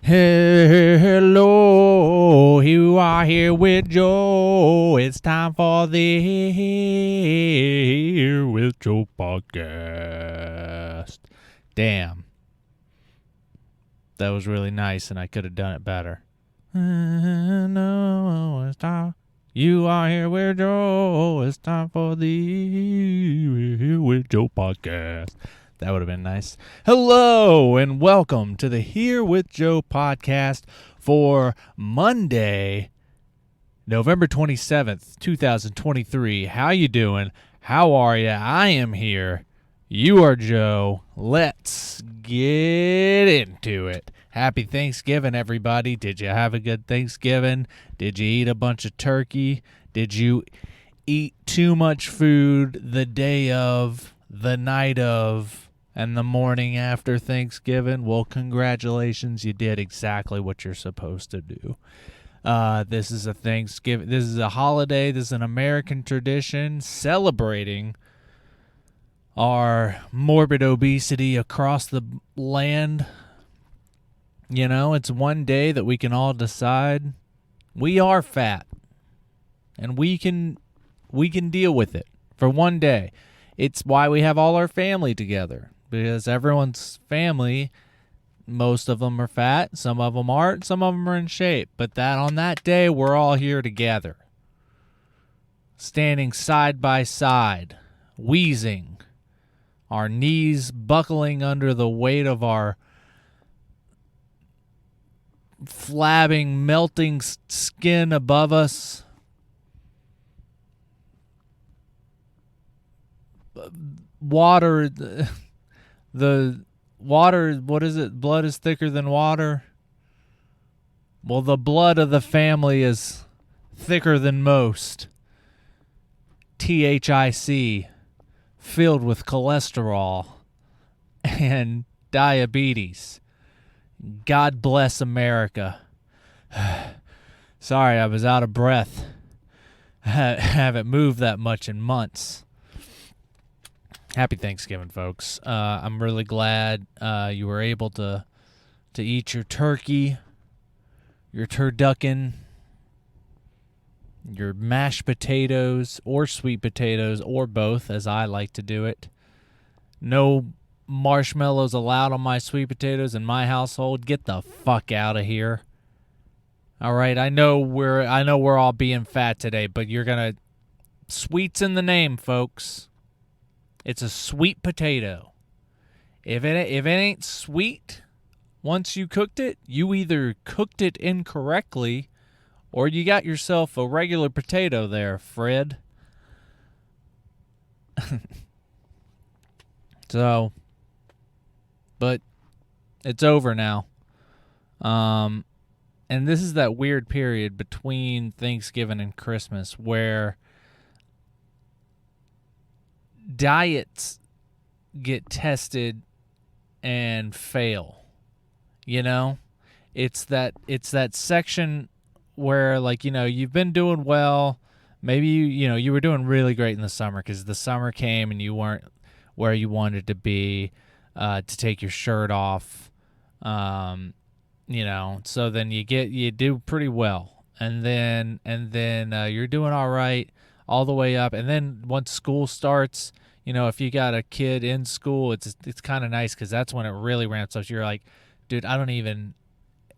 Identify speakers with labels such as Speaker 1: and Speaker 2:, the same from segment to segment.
Speaker 1: Hello, you are here with Joe. It's time for the Here with Joe podcast. Damn. That was really nice, and I could have done it better. No, it's time. You are here with Joe. It's time for the Here with Joe podcast. That would have been nice. Hello and welcome to the Here with Joe podcast for Monday, November 27th, 2023. How you doing? How are you? I am here. You are Joe. Let's get into it. Happy Thanksgiving, everybody. Did you have a good Thanksgiving? Did you eat a bunch of turkey? Did you eat too much food the day of, the night of, and the morning after Thanksgiving? Well, congratulations. You did exactly what you're supposed to do. This is a Thanksgiving. This is a holiday. This is an American tradition celebrating our morbid obesity across the land. You know, it's one day that we can all decide we are fat, and we can deal with it for one day. It's why we have all our family together, because everyone's family, most of them are fat, some of them aren't, some of them are in shape. But that on that day, we're all here together, standing side by side, wheezing, our knees buckling under the weight of our flabbing, melting skin above us. Water, the water, what is it? Blood is thicker than water. Well, the blood of the family is thicker than most. THIC, filled with cholesterol and diabetes. God bless America. Sorry, I was out of breath. I haven't moved that much in months. Happy Thanksgiving, folks. I'm really glad you were able to eat your turkey, your turducken, your mashed potatoes or sweet potatoes, or both, as I like to do it. No marshmallows allowed on my sweet potatoes in my household. Get the fuck out of here. All right, I know we're all being fat today, but you're gonna sweets in the name, folks. It's a sweet potato. If it ain't sweet, once you cooked it, you either cooked it incorrectly, or you got yourself a regular potato there, Fred. So, but it's over now. And this is that weird period between Thanksgiving and Christmas where diets get tested and fail. You know? It's that section where, like, you know, you've been doing well. Maybe you were doing really great in the summer because the summer came and you weren't where you wanted to be, to take your shirt off. So then you do pretty well, and then you're doing all right all the way up, and then once school starts, if you got a kid in school, it's kind of nice because that's when it really ramps up. You're like, dude, I don't even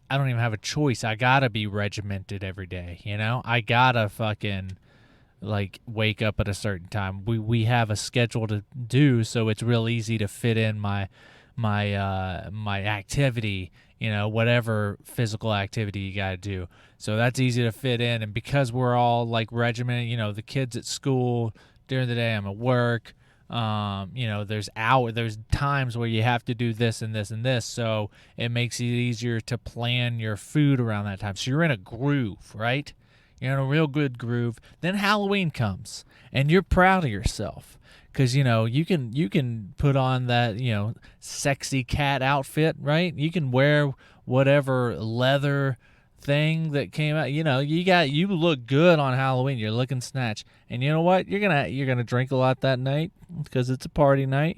Speaker 1: have a choice. I gotta be regimented every day. I gotta fucking like wake up at a certain time. We have a schedule to do, so it's real easy to fit in my activity, whatever physical activity you got to do. So that's easy to fit in. And because we're all like regimented, the kids at school during the day, I'm at work. There's times where you have to do this and this and this. So it makes it easier to plan your food around that time. So you're in a groove, right? You're in a real good groove. Then Halloween comes and you're proud of yourself. Because, you can put on that, sexy cat outfit, right? You can wear whatever leather thing that came out. You look good on Halloween. You're looking snatch, and you know what? You're gonna drink a lot that night because it's a party night.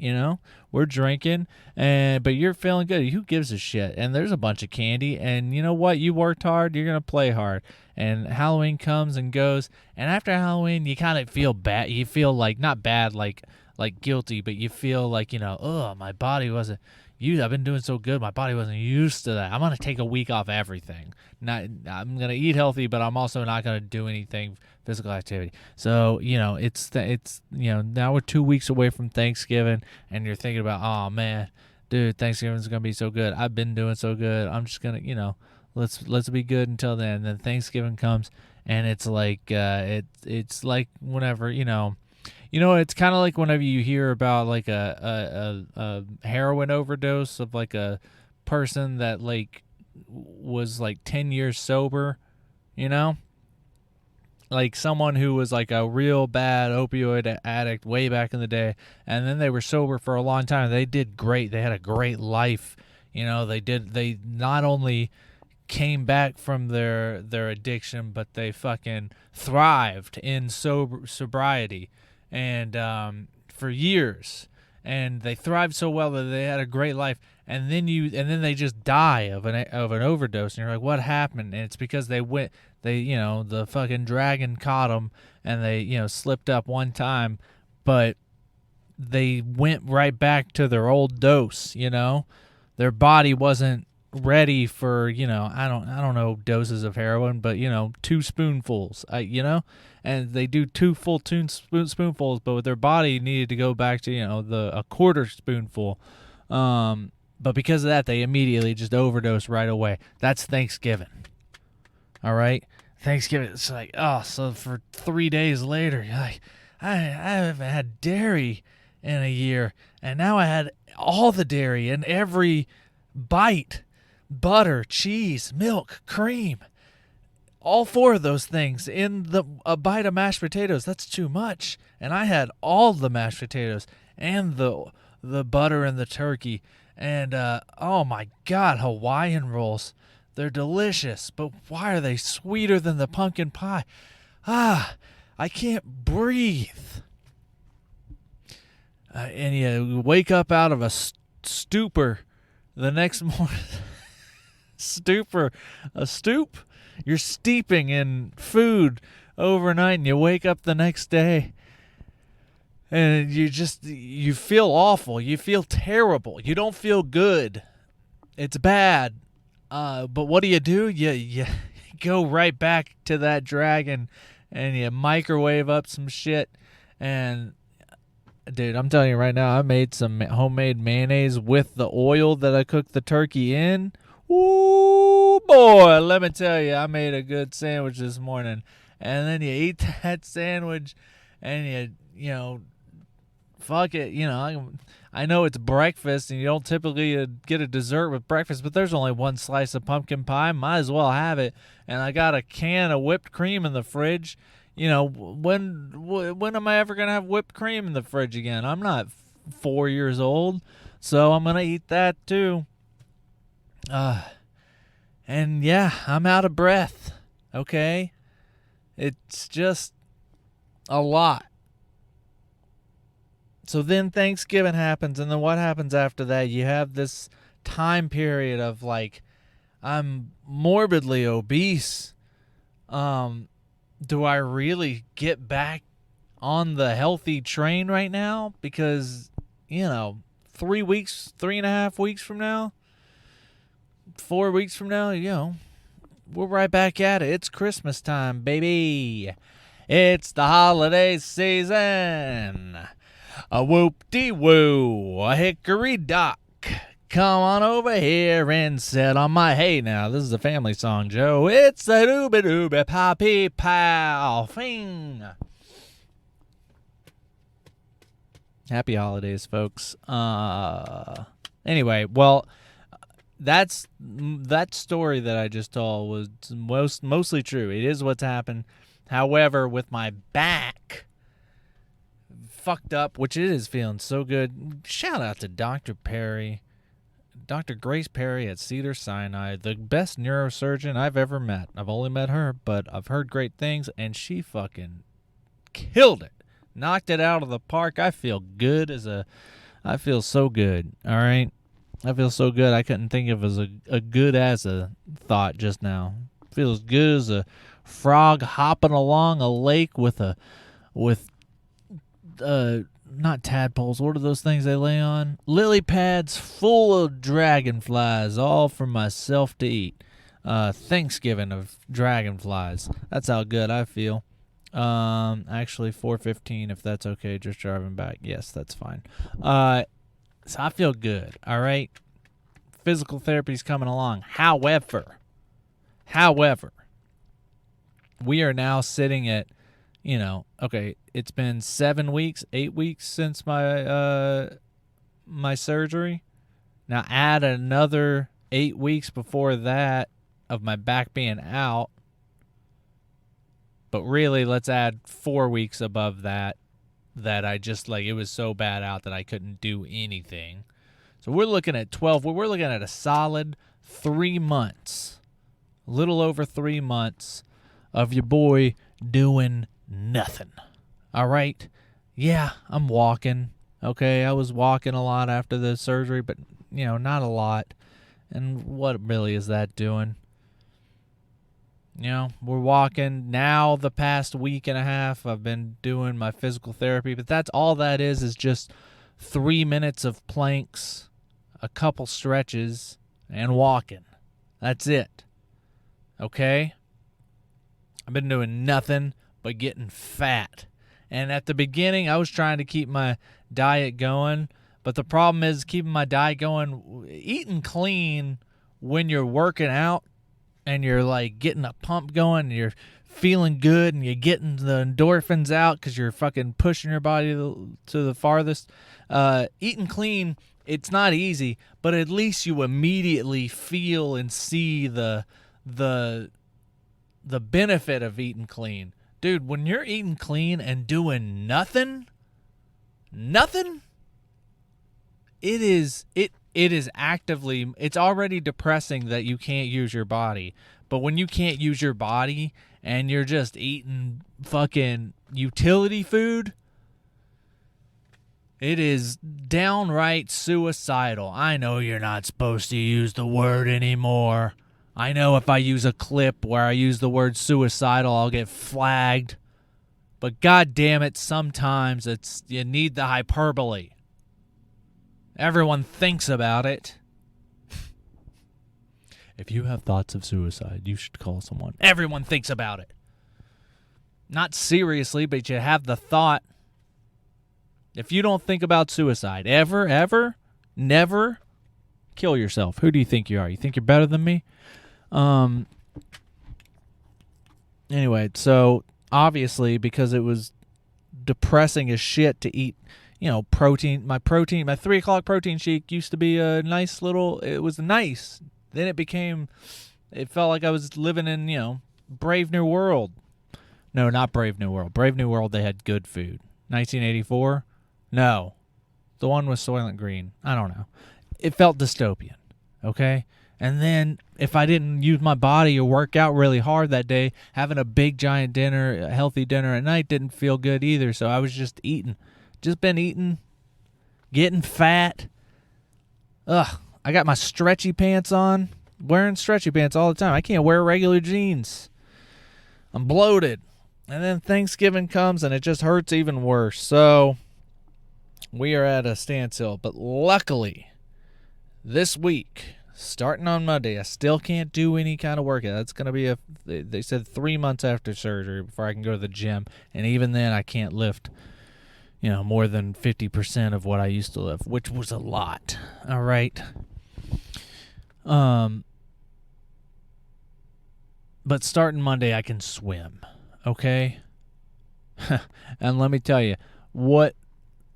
Speaker 1: We're drinking, but you're feeling good. Who gives a shit? And there's a bunch of candy, and you know what? You worked hard. You're gonna play hard. And Halloween comes and goes, and after Halloween, you kind of feel bad. You feel like not bad, like guilty, but you feel like my body wasn't. I've been doing so good. My body wasn't used to that. I'm gonna take a week off everything. I'm gonna eat healthy, but I'm also not gonna do anything physical activity. So now we're 2 weeks away from Thanksgiving, and you're thinking about, oh man, dude, Thanksgiving's gonna be so good. I've been doing so good. I'm just gonna let's be good until then. And then Thanksgiving comes, and it's like it's like whenever it's kind of like whenever you hear about like a heroin overdose of like a person that like was like 10 years sober, like someone who was like a real bad opioid addict way back in the day, and then they were sober for a long time. They did great. They had a great life. They not only came back from their addiction, but they fucking thrived in sobriety. And for years, and they thrived so well that they had a great life, and then they just die of an overdose, and you're like, what happened? And it's because the fucking dragon caught them, and they slipped up one time, but they went right back to their old dose. Their body wasn't ready for I don't know doses of heroin, but 2 spoonfuls, and they do 2 full spoonfuls, but their body needed to go back to a quarter spoonful, but because of that they immediately just overdose right away. That's Thanksgiving. All right, Thanksgiving, it's like, so for 3 days later you're like, I haven't had dairy in a year, and now I had all the dairy in every bite. Butter, cheese, milk, cream, all 4 of those things in a bite of mashed potatoes. That's too much. And I had all the mashed potatoes and the butter and the turkey. And oh my God, Hawaiian rolls. They're delicious, but why are they sweeter than the pumpkin pie? I can't breathe. And you wake up out of a stupor the next morning. A stoop. You're steeping in food overnight, and you wake up the next day, and you feel awful. You feel terrible. You don't feel good. It's bad. But what do? You go right back to that dragon, and you microwave up some shit. And dude, I'm telling you right now, I made some homemade mayonnaise with the oil that I cooked the turkey in. Ooh, boy, let me tell you, I made a good sandwich this morning. And then you eat that sandwich, and fuck it. I know it's breakfast, and you don't typically get a dessert with breakfast, but there's only 1 slice of pumpkin pie. Might as well have it. And I got a can of whipped cream in the fridge. When am I ever going to have whipped cream in the fridge again? I'm not 4 years old, so I'm going to eat that too. And yeah, I'm out of breath. Okay? It's just a lot. So then Thanksgiving happens, and then what happens after that? You have this time period of like, I'm morbidly obese. Do I really get back on the healthy train right now? Because, 3 weeks, 3.5 weeks from now, 4 weeks from now, we're right back at it. It's Christmas time, baby. It's the holiday season. A whoop-de-woo, a hickory-dock. Come on over here and sit on my... Hey, now, this is a family song, Joe. It's a dooby-dooby-poppy-pow thing. Happy holidays, folks. Anyway, well, that story that I just told was mostly true. It is what's happened. However, with my back fucked up, which it is feeling so good. Shout out to Dr. Perry. Dr. Grace Perry at Cedars-Sinai, the best neurosurgeon I've ever met. I've only met her, but I've heard great things, and she fucking killed it. Knocked it out of the park. I feel so good, all right? I feel so good. I couldn't think of as a good as a thought just now. Feels good as a frog hopping along a lake with not tadpoles. What are those things they lay on? Lily pads full of dragonflies, all for myself to eat. Thanksgiving of dragonflies. That's how good I feel. Actually 4:15, if that's okay, just driving back. Yes, that's fine. So I feel good, all right? Physical therapy's coming along. However, we are now sitting at, okay, it's been 7 weeks, 8 weeks since my surgery. Now add another 8 weeks before that of my back being out. But really, let's add 4 weeks above that I just, it was so bad out that I couldn't do anything. So we're looking at 12. We're looking at a solid 3 months, a little over 3 months of your boy doing nothing. All right? Yeah, I'm walking. Okay, I was walking a lot after the surgery, but, not a lot. And what really is that doing? We're walking now. The past week and a half, I've been doing my physical therapy, but that's all that is just 3 minutes of planks, a couple stretches, and walking. That's it. Okay? I've been doing nothing but getting fat. And at the beginning, I was trying to keep my diet going, but the problem is keeping my diet going, eating clean when you're working out, and you're getting a pump going, and you're feeling good, and you're getting the endorphins out because you're fucking pushing your body to the farthest. Eating clean, it's not easy, but at least you immediately feel and see the benefit of eating clean. Dude, when you're eating clean and doing nothing, it is actively, it's already depressing that you can't use your body. But when you can't use your body and you're just eating fucking utility food, it is downright suicidal. I know you're not supposed to use the word anymore. I know if I use a clip where I use the word suicidal, I'll get flagged. But god damn it, sometimes you need the hyperbole. Everyone thinks about it. If you have thoughts of suicide, you should call someone. Everyone thinks about it. Not seriously, but you have the thought. If you don't think about suicide, ever, never, kill yourself. Who do you think you are? You think you're better than me? Anyway, so obviously because it was depressing as shit to eat, protein. My 3 o'clock protein shake used to be a nice little, it was nice. Then it felt like I was living in, Brave New World. No, not Brave New World. Brave New World, they had good food. 1984? No. The one with Soylent Green. I don't know. It felt dystopian, okay? And then if I didn't use my body or work out really hard that day, having a big giant dinner, a healthy dinner at night didn't feel good either. So I was just eating. Just been eating, getting fat. Ugh, I got my stretchy pants on. Wearing stretchy pants all the time. I can't wear regular jeans. I'm bloated. And then Thanksgiving comes and it just hurts even worse. So we are at a standstill. But luckily, this week, starting on Monday, I still can't do any kind of workout. That's going to be they said 3 months after surgery before I can go to the gym. And even then, I can't lift, more than 50% of what I used to lift, which was a lot. All right. But starting Monday, I can swim. Okay. And let me tell you, what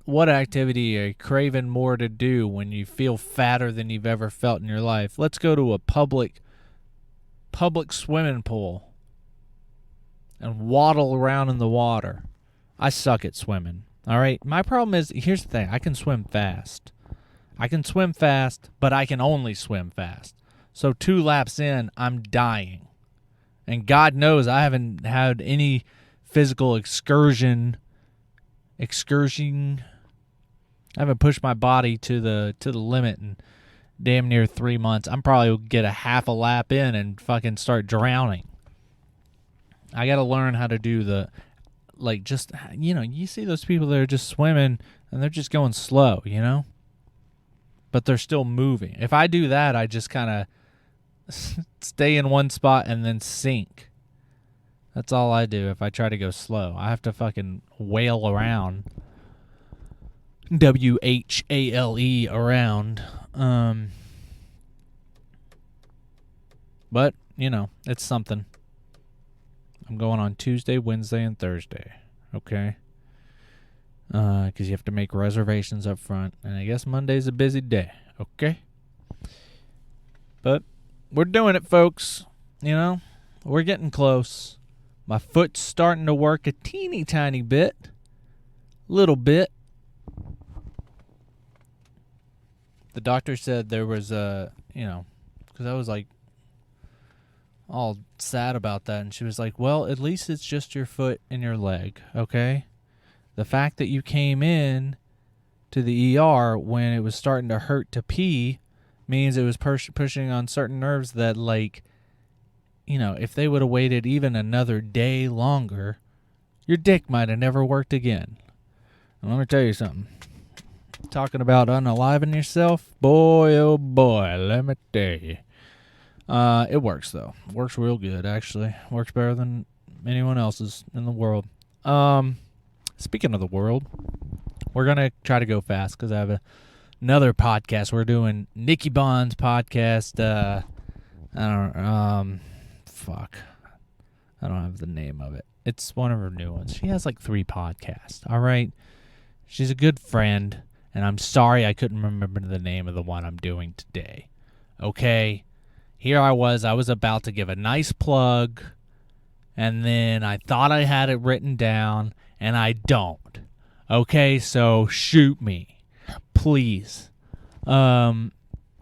Speaker 1: activity are you craving more to do when you feel fatter than you've ever felt in your life? Let's go to a public swimming pool and waddle around in the water. I suck at swimming. All right. My problem is, here's the thing. I can swim fast. I can swim fast, but I can only swim fast. So 2 laps in, I'm dying. And God knows I haven't had any physical excursion. I haven't pushed my body to the limit in damn near 3 months. I'm probably will get a half a lap in and fucking start drowning. I got to learn how to do the, like, just, you see those people that are just swimming and they're just going slow, but they're still moving. If I do that, I just kind of stay in one spot and then sink. That's all I do if I try to go slow. I have to fucking whale around. WHALE around. But, it's something. I'm going on Tuesday, Wednesday, and Thursday. Okay? Because you have to make reservations up front. And I guess Monday's a busy day. Okay? But we're doing it, folks. We're getting close. My foot's starting to work a teeny tiny bit. Little bit. The doctor said there was because I was like all sad about that. And she was like, well, at least it's just your foot and your leg, okay? The fact that you came in to the ER when it was starting to hurt to pee means it was pushing on certain nerves that, like, if they would have waited even another day longer, your dick might have never worked again. And let me tell you something. Talking about unaliving yourself, boy, oh boy, let me tell you. It works, though. Works real good, actually. Works better than anyone else's in the world. Speaking of the world, we're going to try to go fast because I have another podcast. We're doing Nikki Bond's podcast. Fuck. I don't have the name of it. It's one of her new ones. She has like 3 podcasts, all right? She's a good friend, and I'm sorry I couldn't remember the name of the one I'm doing today. Okay? Here I was about to give a nice plug, and then I thought I had it written down, and I don't. Okay? So shoot me. Please. I'm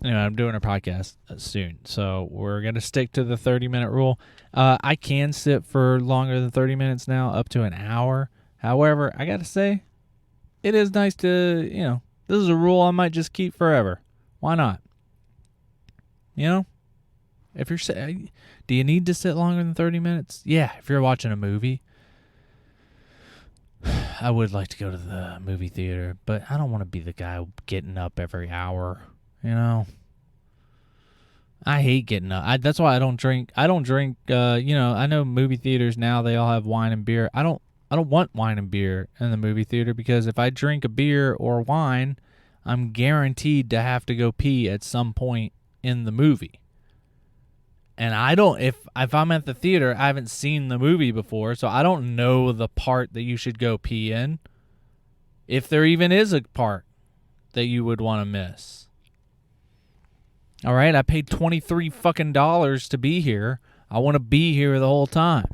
Speaker 1: doing a podcast soon, so we're going to stick to the 30-minute rule. I can sit for longer than 30 minutes now, up to an hour. However, I got to say, it is nice to, this is a rule I might just keep forever. Why not? If you're, do you need to sit longer than 30 minutes? Yeah, if you're watching a movie. I would like to go to the movie theater, but I don't want to be the guy getting up every hour. I hate getting up. That's why I don't drink. I know movie theaters now, they all have wine and beer. I don't want wine and beer in the movie theater because if I drink a beer or wine, I'm guaranteed to have to go pee at some point in the movie. And I don't, if I'm at the theater, I haven't seen the movie before, so I don't know the part that you should go pee in. If there even is a part that you would want to miss. All right, I paid $23 fucking to be here. I want to be here the whole time.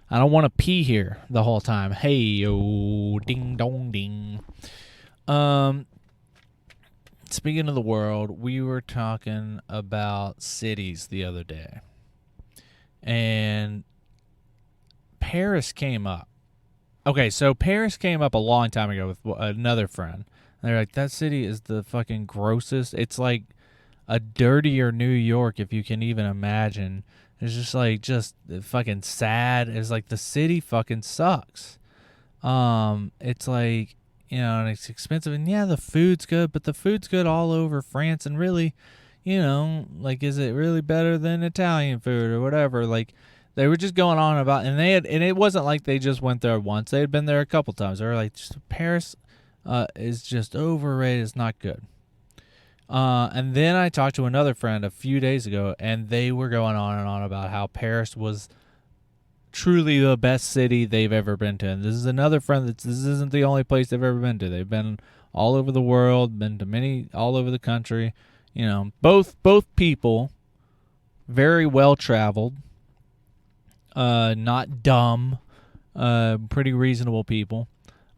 Speaker 1: I don't want to pee here the whole time. Hey, yo, ding dong ding. Speaking of the world, we were talking about cities the other day. And Paris came up. Okay, so Paris came up a long time ago with another friend. And they're like, that city is the fucking grossest. It's like a dirtier New York, if you can even imagine. It's just fucking sad. It's like the city fucking sucks. It's like, and it's expensive. And yeah, the food's good, but the food's good all over France. And really, is it really better than Italian food or whatever? Like, they were just going on about, and it wasn't like they just went there once. They had been there a couple times. They were like, Paris is just overrated. It's not good. And then I talked to another friend a few days ago, and they were going on and on about how Paris was truly the best city they've ever been to. And this is another friend this isn't the only place they've ever been to. They've been all over the world, been to many all over the country. Both people, very well traveled, not dumb, pretty reasonable people.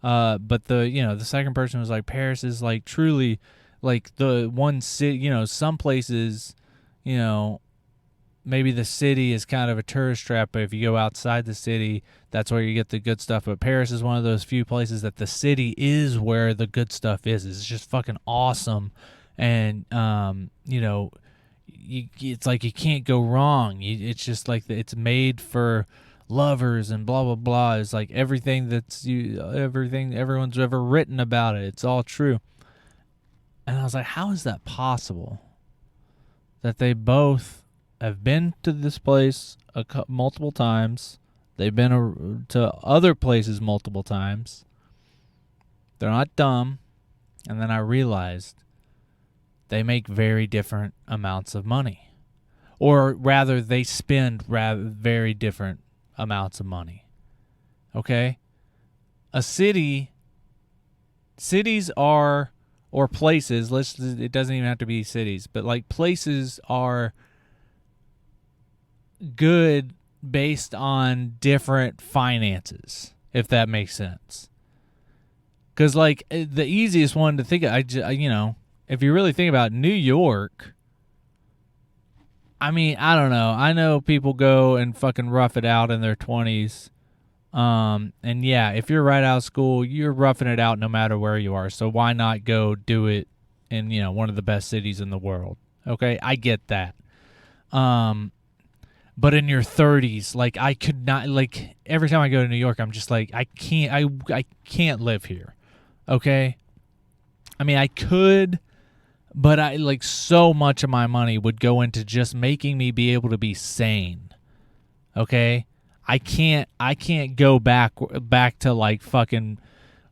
Speaker 1: But the second person was like, Paris is like truly like the one city, some places, maybe the city is kind of a tourist trap, but if you go outside the city, that's where you get the good stuff. But Paris is one of those few places that the city is where the good stuff is. It's just fucking awesome. And, it's like you can't go wrong. It's just like it's made for lovers and blah, blah, blah. It's like everything everything everyone's ever written about it. It's all true. And I was like, how is that possible? That they both have been to this place multiple times. They've been to other places multiple times. They're not dumb. And then I realized they make very different amounts of money. Or rather, they spend very different amounts of money. Okay? Cities are, or places, it doesn't even have to be cities, but like places are good based on different finances, if that makes sense. Because like the easiest one to think of, if you really think about New York, I mean, I don't know. I know people go and fucking rough it out in their 20s. And yeah, if you're right out of school, you're roughing it out no matter where you are. So why not go do it in, one of the best cities in the world? Okay, I get that. But in your 30s, like I could not, like every time I go to New York, I'm just like, I can't live here. Okay? I mean, I could, but I like so much of my money would go into just making me be able to be sane. Okay? I can't go back to like fucking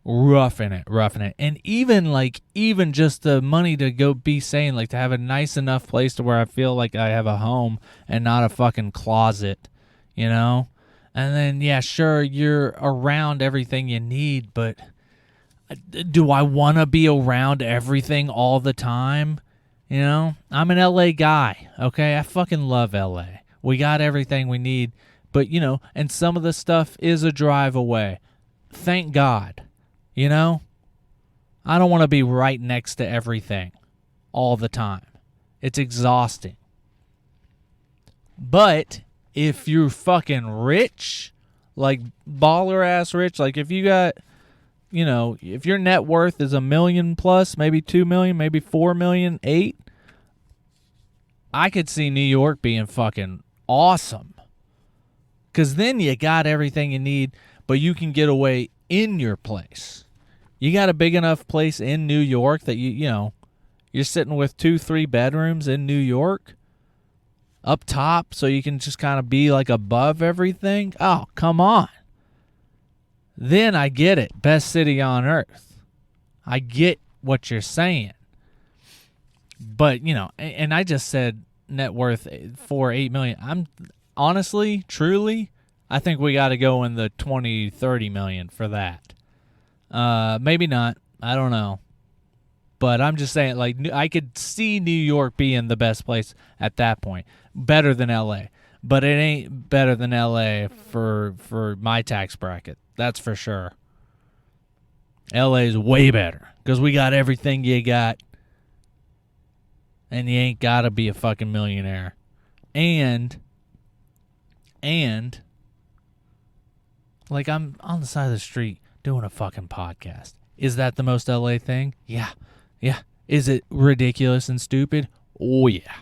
Speaker 1: roughing it. And even just the money to go be sane, like to have a nice enough place to where I feel like I have a home and not a fucking closet, And then, yeah, sure, you're around everything you need, but do I want to be around everything all the time? I'm an LA guy, okay? I fucking love LA. We got everything we need, but, and some of the stuff is a drive away. Thank God. I don't want to be right next to everything all the time. It's exhausting. But if you're fucking rich, like baller ass rich, like if you got, if your net worth is $1 million plus, maybe 2 million, maybe 4 million, 8, I could see New York being fucking awesome. Because then you got everything you need, but you can get away in your place. You got a big enough place in New York that you're sitting with 2-3 bedrooms in New York up top, so you can just kind of be like above everything. Oh, come on. Then I get it. Best city on earth. I get what you're saying. But, and I just said net worth for 8 million. I'm honestly, truly, I think we got to go in the 20-30 million for that. Maybe not. I don't know. But I'm just saying, like, I could see New York being the best place at that point. Better than L.A. But it ain't better than L.A. for my tax bracket. That's for sure. L.A. is way better because we got everything you got. And you ain't got to be a fucking millionaire. And, like, I'm on the side of the street doing a fucking podcast. Is that the most LA thing? Yeah. Is it ridiculous and stupid? Oh, yeah.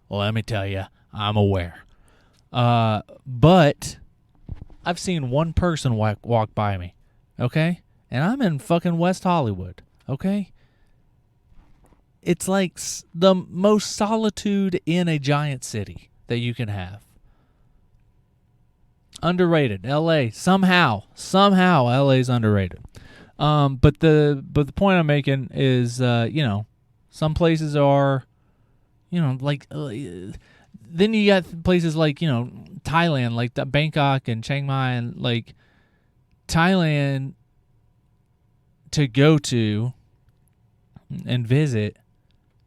Speaker 1: Well, let me tell you, I'm aware. But I've seen one person walk by me, okay? And I'm in fucking West Hollywood, okay? It's like the most solitude in a giant city that you can have. Underrated. LA. Somehow LA's underrated. But the point I'm making is, some places are, like, then you got places like, Thailand, like Bangkok and Chiang Mai, and like Thailand to go to and visit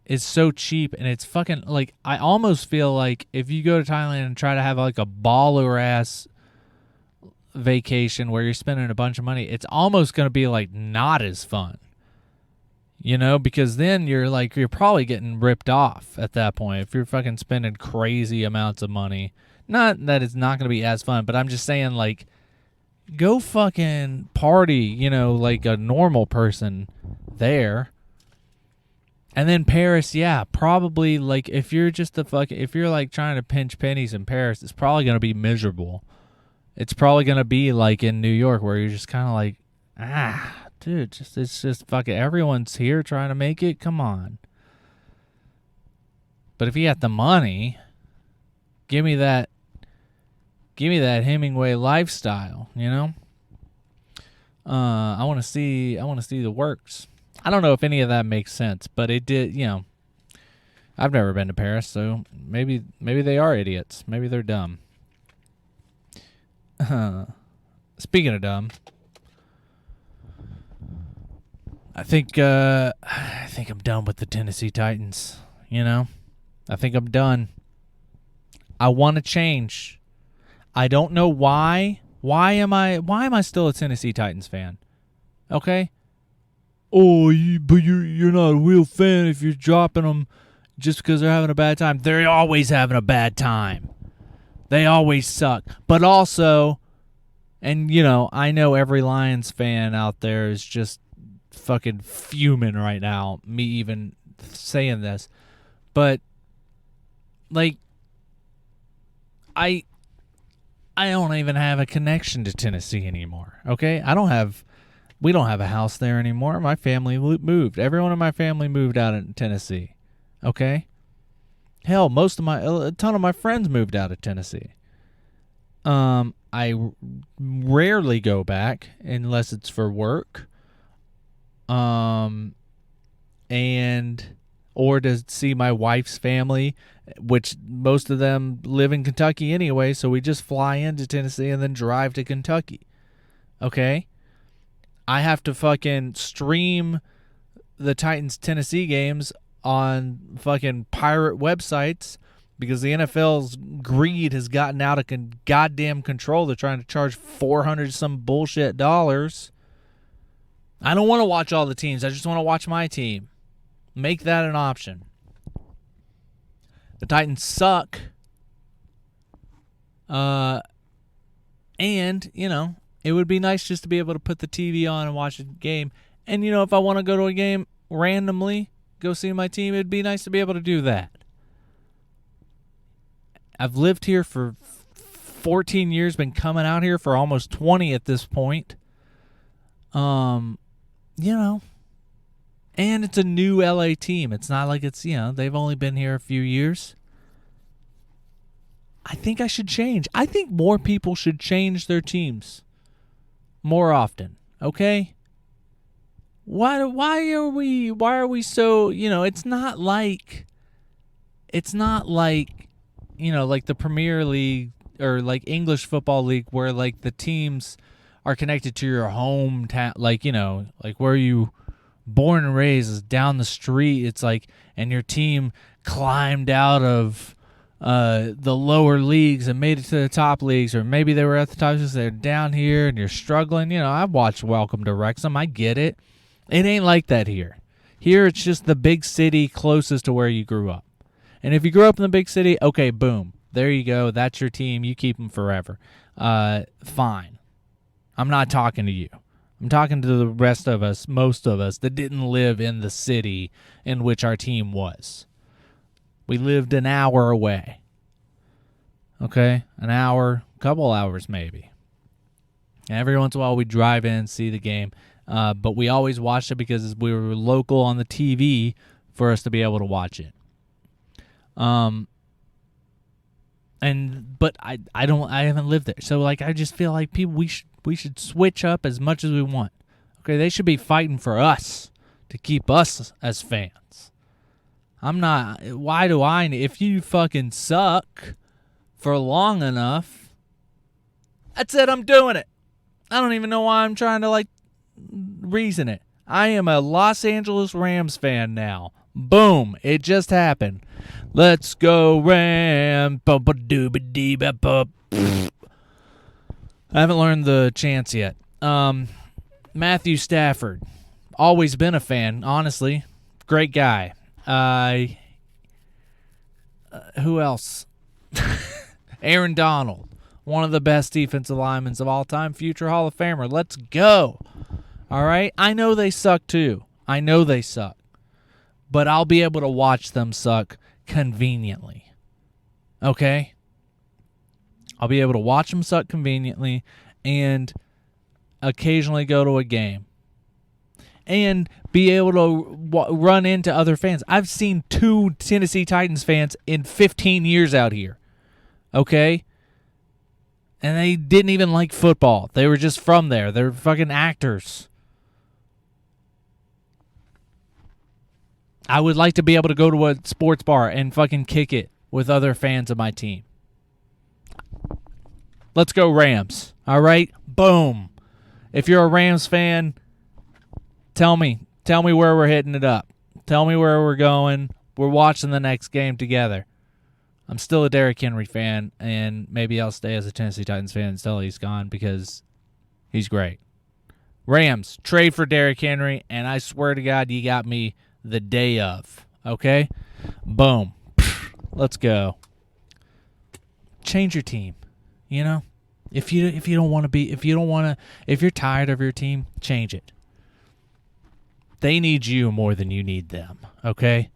Speaker 1: is so cheap, and it's fucking, like, I almost feel like if you go to Thailand and try to have like a baller ass vacation where you're spending a bunch of money, it's almost going to be like not as fun. You know, because then you're probably getting ripped off at that point if you're fucking spending crazy amounts of money. Not that it's not going to be as fun, but I'm just saying, like, go fucking party, you know, like a normal person there. And then Paris, yeah, probably, like, if you're like trying to pinch pennies in Paris, it's probably going to be miserable. It's probably going to be like in New York where you're just kind of like, dude, it's just fucking everyone's here trying to make it. Come on. But if you got the money, give me that Hemingway lifestyle, you know? I want to see the works. I don't know if any of that makes sense, but it did, you know. I've never been to Paris, so maybe they are idiots. Maybe they're dumb. Speaking of dumb, I think I'm done with the Tennessee Titans, you know? I think I'm done. I want to change. I don't know why. Why am I still a Tennessee Titans fan? Okay? Oh, but you're not a real fan if you're dropping them just because they're having a bad time. They're always having a bad time. They always suck. But also, and you know, I know every Lions fan out there is just fucking fuming right now, me even saying this. But like, I don't even have a connection to Tennessee anymore. Okay? We don't have a house there anymore. My family moved. Everyone in my family moved out in Tennessee. Okay? Hell, a ton of my friends moved out of Tennessee. I rarely go back unless it's for work. And or to see my wife's family, which most of them live in Kentucky anyway, so we just fly into Tennessee and then drive to Kentucky. Okay? I have to fucking stream the Titans Tennessee games on fucking pirate websites because the NFL's greed has gotten out of goddamn control. They're trying to charge $400 some bullshit dollars. I don't want to watch all the teams. I just want to watch my team. Make that an option. The Titans suck. And, you know, it would be nice just to be able to put the TV on and watch a game. And, you know, if I want to go to a game randomly, go see my team, it'd be nice to be able to do that. I've lived here for 14 years, been coming out here for almost 20 at this point. You know, and it's a new LA team. It's not like it's, you know, they've only been here a few years. I think I should change. I think more people should change their teams more often. Okay? Why are we so, you know, it's not like, you know, like the Premier League or like English Football League where like the teams are connected to your hometown, like, you know, like where you born and raised is down the street. It's like, and your team climbed out of the lower leagues and made it to the top leagues, or maybe they were at the top because they're down here and you're struggling. You know, I've watched Welcome to Wrexham. I get it. It ain't like that here. Here it's just the big city closest to where you grew up. And if you grew up in the big city, okay, boom. There you go. That's your team. You keep them forever. Fine. I'm not talking to you. I'm talking to the rest of us, most of us, that didn't live in the city in which our team was. We lived an hour away. Okay? An hour, couple hours maybe. And every once in a while we drive in and see the game. But we always watched it because we were local on the TV for us to be able to watch it. But I haven't lived there. So like I just feel like we should switch up as much as we want. Okay, they should be fighting for us to keep us as fans. Why do I, if you fucking suck for long enough, that's it, I'm doing it. I don't even know why I'm trying to like reason it. I am a Los Angeles Rams fan now. Boom, it just happened. Let's go Rams. I haven't learned the chants yet. Matthew Stafford, always been a fan, honestly. Great guy. Who else? Aaron Donald, one of the best defensive linemen of all time, future Hall of Famer. Let's go. All right? I know they suck too. I know they suck. But I'll be able to watch them suck conveniently. Okay? I'll be able to watch them suck conveniently and occasionally go to a game. And be able to run into other fans. I've seen 2 Tennessee Titans fans in 15 years out here. Okay? And they didn't even like football. They were just from there. They're fucking actors. I would like to be able to go to a sports bar and fucking kick it with other fans of my team. Let's go Rams. All right? Boom. If you're a Rams fan, tell me where we're hitting it up. Tell me where we're going. We're watching the next game together. I'm still a Derrick Henry fan, and maybe I'll stay as a Tennessee Titans fan until he's gone because he's great. Rams, trade for Derrick Henry, and I swear to God, you got me the day of. Okay? Boom. Let's go. Change your team. You know? If you're tired of your team, change it. They need you more than you need them. Okay?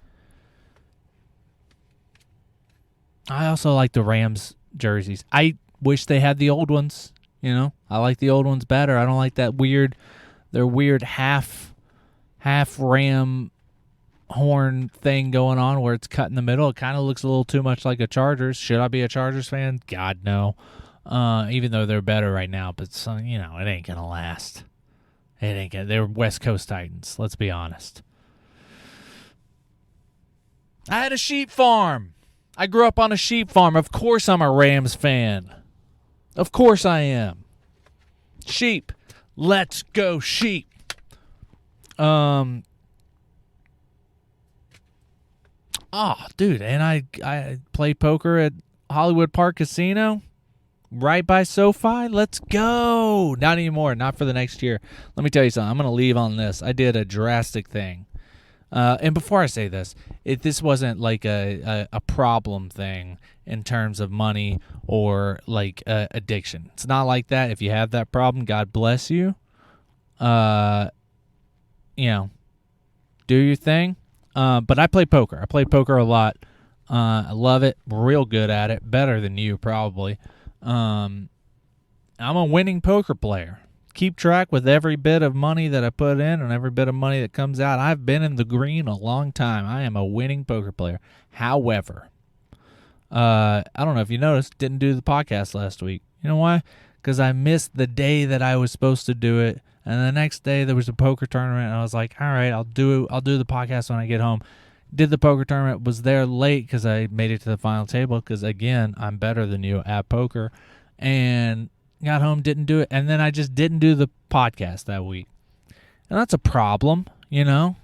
Speaker 1: I also like the Rams jerseys. I wish they had the old ones. You know, I like the old ones better. I don't like that weird half ram horn thing going on where it's cut in the middle. It kind of looks a little too much like a Chargers. Should I be a Chargers fan? God, no. Even though they're better right now, but you know, it ain't gonna last. They're West Coast Titans. Let's be honest. I had a sheep farm. I grew up on a sheep farm. Of course I'm a Rams fan. Of course I am. Sheep. Let's go sheep. Oh, dude, and I played poker at Hollywood Park Casino right by SoFi. Let's go. Not anymore. Not for the next year. Let me tell you something. I'm going to leave on this. I did a drastic thing. And before I say this, this wasn't like a problem thing in terms of money or like addiction. It's not like that. If you have that problem, God bless you. You know, do your thing. But I play poker. I play poker a lot. I love it. Real good at it. Better than you, probably. I'm a winning poker player. Keep track with every bit of money that I put in and every bit of money that comes out. I've been in the green a long time. I am a winning poker player. However, I don't know if you noticed, didn't do the podcast last week. You know why? Because I missed the day that I was supposed to do it. And the next day there was a poker tournament, and I was like, all right, I'll do the podcast when I get home. Did the poker tournament, was there late because I made it to the final table because, again, I'm better than you at poker. And got home, didn't do it, and then I just didn't do the podcast that week. And that's a problem, you know?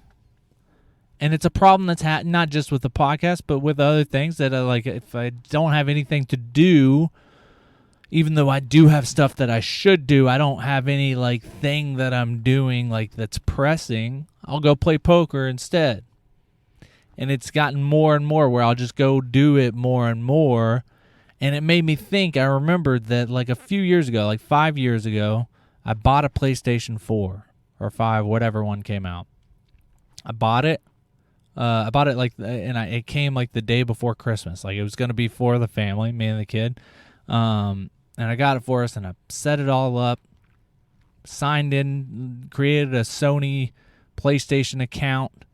Speaker 1: And it's a problem that's not just with the podcast, but with other things that are like, if I don't have anything to do, even though I do have stuff that I should do, I don't have any like thing that I'm doing like that's pressing, I'll go play poker instead. And it's gotten more and more where I'll just go do it more and more. And it made me think, I remembered that like a few years ago, like 5 years ago, I bought a PlayStation 4 or 5, whatever one came out. I bought it. It came like the day before Christmas. Like it was going to be for the family, me and the kid. And I got it for us, and I set it all up, signed in, created a Sony PlayStation account,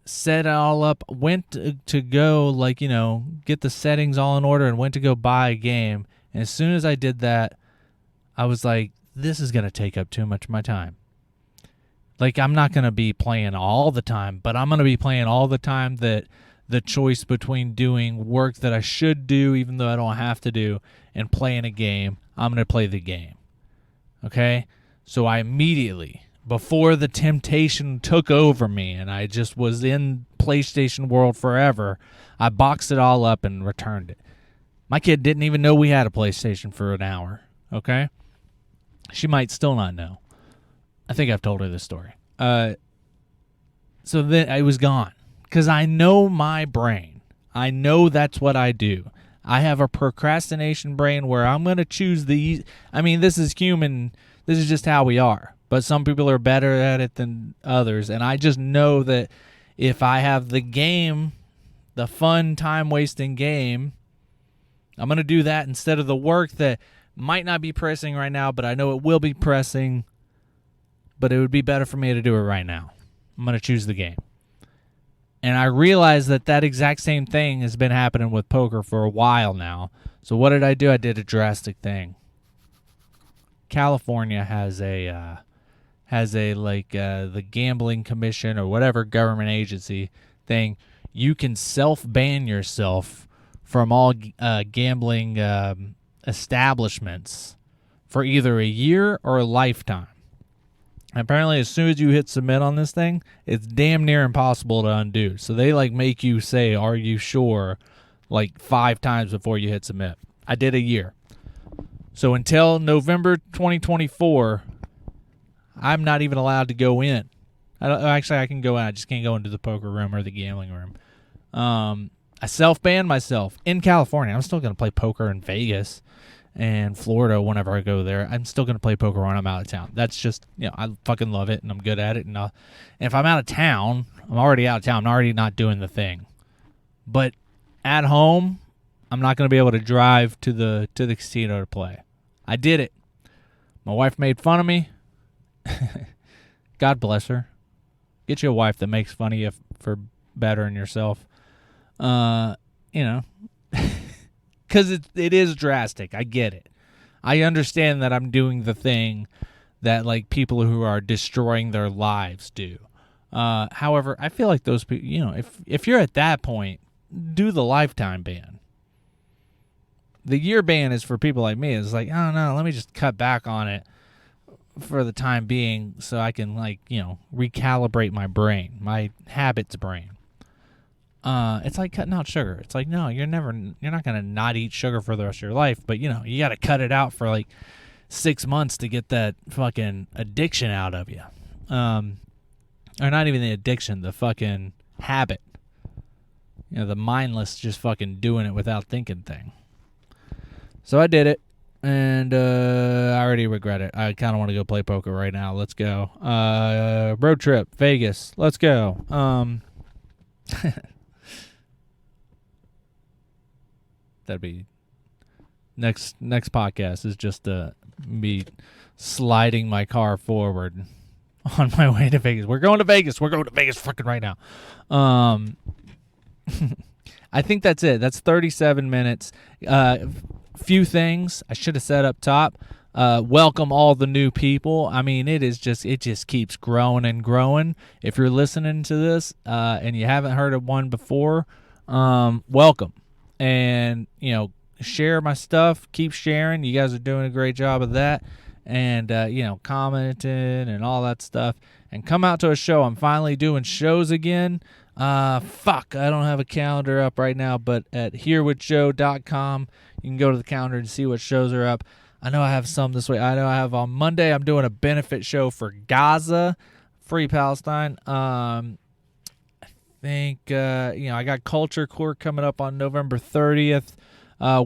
Speaker 1: set it all up, went to go, like, you know, get the settings all in order, and went to go buy a game. And as soon as I did that, I was like, this is going to take up too much of my time. Like, I'm not going to be playing all the time, but I'm going to be playing all the time that the choice between doing work that I should do, even though I don't have to do, and playing a game, I'm going to play the game. Okay? So I immediately, before the temptation took over me and I just was in PlayStation world forever, I boxed it all up and returned it. My kid didn't even know we had a PlayStation for an hour. Okay? She might still not know. I think I've told her this story. So then I was gone because I know my brain. I know that's what I do. I have a procrastination brain where I'm going to choose the. I mean, this is human. This is just how we are. But some people are better at it than others. And I just know that if I have the game, the fun, time-wasting game, I'm going to do that instead of the work that might not be pressing right now, but I know it will be pressing. But it would be better for me to do it right now. I'm going to choose the game. And I realized that exact same thing has been happening with poker for a while now. So what did I do? I did a drastic thing. California has the gambling commission or whatever government agency thing. You can self-ban yourself from all gambling establishments for either a year or a lifetime. Apparently, as soon as you hit submit on this thing, it's damn near impossible to undo. So they make you say, "Are you sure?" 5 times before you hit submit. I did a year. So until November 2024, I'm not even allowed to go in. I can go in. I just can't go into the poker room or the gambling room. I self-banned myself in California. I'm still going to play poker in Vegas and Florida whenever I go there. I'm still going to play poker when I'm out of town. That's just, I fucking love it and I'm good at it. And if I'm out of town, I'm already out of town. I'm already not doing the thing. But at home, I'm not going to be able to drive to the casino to play. I did it. My wife made fun of me. God bless her. Get you a wife that makes fun of you for bettering yourself. Because it is drastic. I get it. I understand that I'm doing the thing that people who are destroying their lives do. However, I feel like those people, if you're at that point, do the lifetime ban. The year ban is for people like me. It's I don't know, let me just cut back on it for the time being so I can recalibrate my brain, my habits brain. It's like cutting out sugar. It's no, you're not going to not eat sugar for the rest of your life, but you got to cut it out for 6 months to get that fucking addiction out of you. Or not even the addiction, the fucking habit. The mindless just fucking doing it without thinking thing. So I did it, and I already regret it. I kind of want to go play poker right now. Let's go. Road trip, Vegas. Let's go. That'd be next podcast is just me sliding my car forward on my way to Vegas. We're going to Vegas fucking right now. I think that's it. That's 37 minutes. Few things I should have said up top. Welcome all the new people. I mean, it just keeps growing and growing. If you're listening to this and you haven't heard of one before, welcome. And, share my stuff. Keep sharing. You guys are doing a great job of that. And, commenting and all that stuff. And come out to a show. I'm finally doing shows again. I don't have a calendar up right now, but at herewithjoe.com, you can go to the calendar and see what shows are up. I know I have some this week. I know I have on Monday, I'm doing a benefit show for Gaza, Free Palestine. I think, I got Culture Core coming up on November 30th.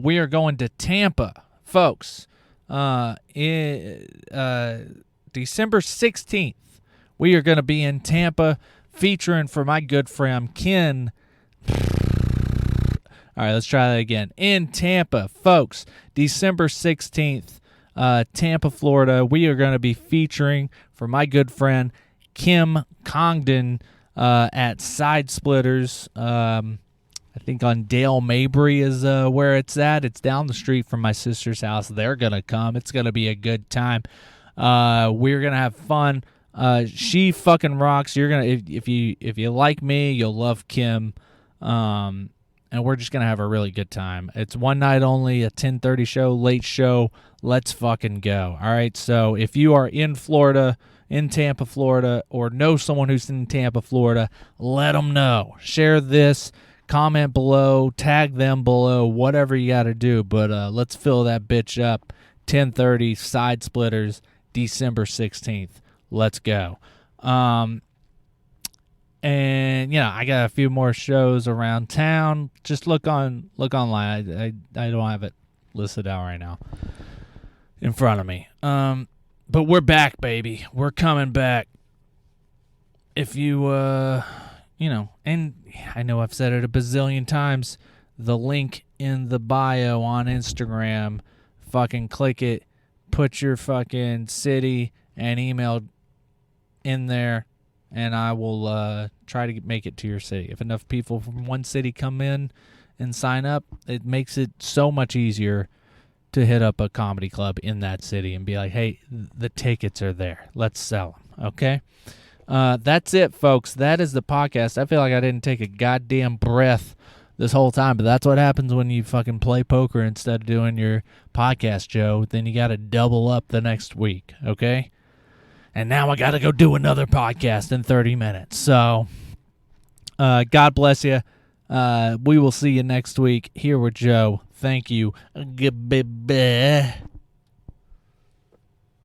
Speaker 1: We are going to Tampa, folks. December 16th, we are going to be in Tampa featuring for my good friend Ken. All right, let's try that again. In Tampa, folks, December 16th, Tampa, Florida. We are going to be featuring for my good friend Kim Congdon at Side Splitters. I think on Dale Mabry is where it's at. It's down the street from my sister's house. They're going to come. It's going to be a good time. We're going to have fun. She fucking rocks. You're going to if you like me, you'll love Kim. And we're just going to have a really good time. It's one night only, a 10:30 show, late show. Let's fucking go. All right, so if you are in Florida, in Tampa, Florida, or know someone who's in Tampa, Florida, let them know. Share this, comment below, tag them below, whatever you got to do. But let's fill that bitch up. 10:30, Side Splitters, December 16th. Let's go. And I got a few more shows around town. Just look online. I don't have it listed out right now in front of me. But we're back, baby. We're coming back. If you and I know I've said it a bazillion times, the link in the bio on Instagram, fucking click it, put your fucking city and email in there, and I will try to make it to your city. If enough people from one city come in and sign up, it makes it so much easier to hit up a comedy club in that city and be like, hey, the tickets are there. Let's sell them, okay? That's it, folks. That is the podcast. I feel like I didn't take a goddamn breath this whole time, but that's what happens when you fucking play poker instead of doing your podcast, Joe. Then you got to double up the next week, okay? And now I got to go do another podcast in 30 minutes. So, God bless you. We will see you next week here with Joe. Thank you. Goodbye.